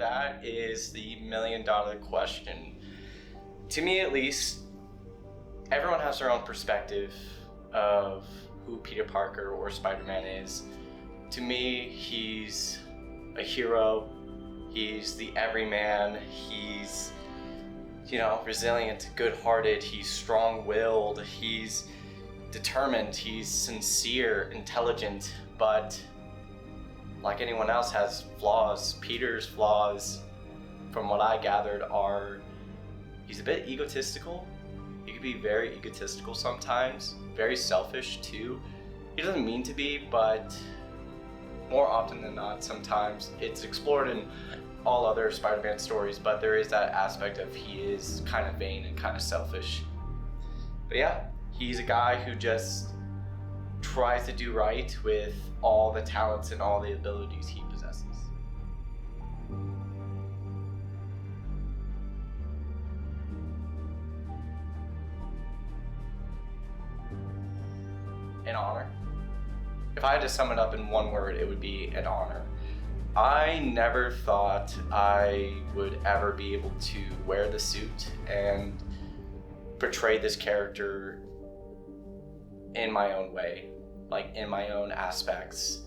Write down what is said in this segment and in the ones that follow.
That is the million-dollar question. To me, at least, everyone has their own perspective of who Peter Parker or Spider-Man is. To me, he's a hero. He's the everyman. He's, resilient, good-hearted. He's strong-willed. He's determined. He's sincere, intelligent, but like anyone else has flaws. Peter's flaws, from what I gathered, are he's a bit egotistical. He can be very egotistical sometimes, very selfish too. He doesn't mean to be, but more often than not, sometimes it's explored in all other Spider-Man stories, but there is that aspect of he is kind of vain and kind of selfish. But yeah, he's a guy who just tries to do right with all the talents and all the abilities he possesses. An honor. If I had to sum it up in one word, it would be an honor. I never thought I would ever be able to wear the suit and portray this character in my own way, like in my own aspects.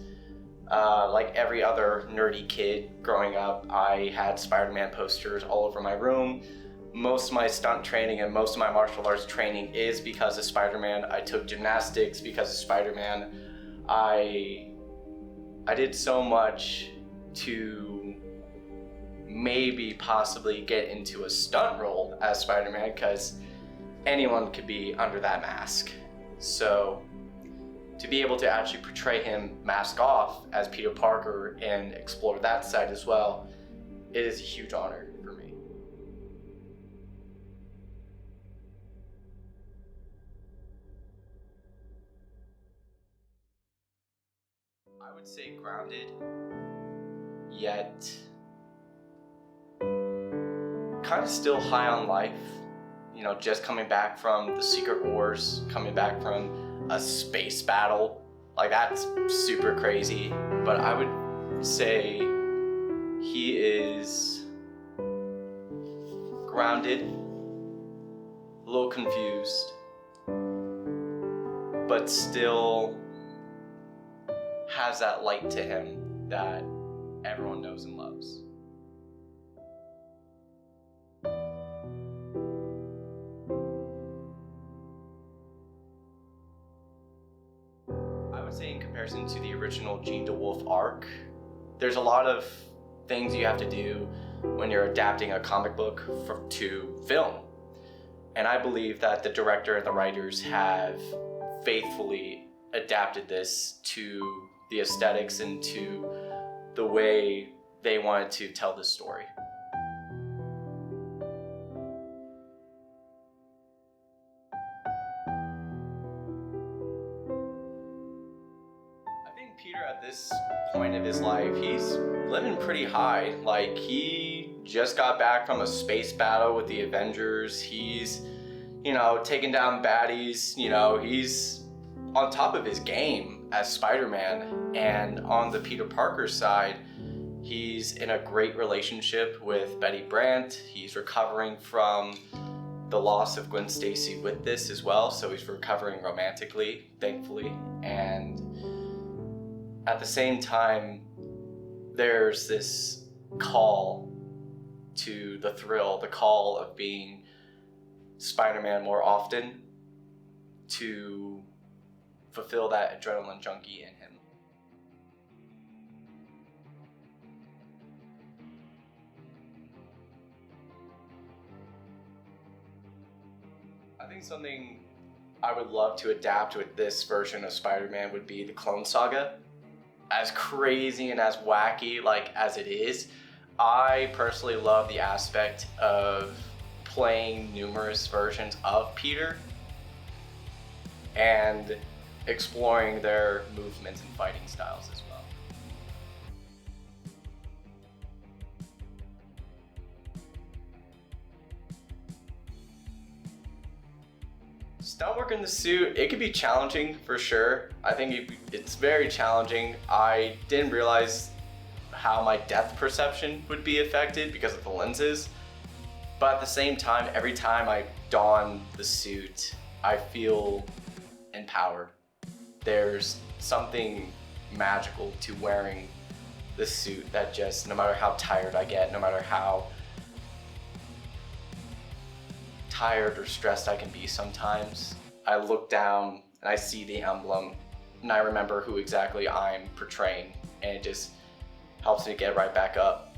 Like every other nerdy kid growing up, I had Spider-Man posters all over my room. Most of my stunt training and most of my martial arts training is because of Spider-Man. I took gymnastics because of Spider-Man. I did so much to maybe possibly get into a stunt role as Spider-Man, because anyone could be under that mask. So to be able to actually portray him mask off as Peter Parker and explore that side as well, it is a huge honor for me. I would say grounded, yet kind of still high on life. Just coming back from the Secret Wars, coming back from a space battle, like that's super crazy. But I would say he is grounded, a little confused, but still has that light to him that everyone knows and loves. I would say in comparison to the original Jean DeWolf arc, there's a lot of things you have to do when you're adapting a comic book to film. And I believe that the director and the writers have faithfully adapted this to the aesthetics and to the way they wanted to tell the story. I think Peter at this point of his life, he's living pretty high. Like, he just got back from a space battle with the Avengers. He's, taking down baddies. He's on top of his game as Spider-Man. And on the Peter Parker side, he's in a great relationship with Betty Brant. He's recovering from the loss of Gwen Stacy with this as well, so he's recovering romantically, thankfully. And at the same time, there's this call to the thrill, the call of being Spider-Man more often, to fulfill that adrenaline junkie in him. I think something I would love to adapt with this version of Spider-Man would be the Clone Saga. As crazy and as wacky as it is, I personally love the aspect of playing numerous versions of Peter and exploring their movements and fighting styles as well. Stunt work in the suit, it can be challenging for sure. I think it's very challenging. I didn't realize how my depth perception would be affected because of the lenses. But at the same time, every time I don the suit, I feel empowered. There's something magical to wearing the suit that just, no matter how tired I get, no matter how tired or stressed I can be sometimes, I look down and I see the emblem and I remember who exactly I'm portraying, and it just helps me get right back up.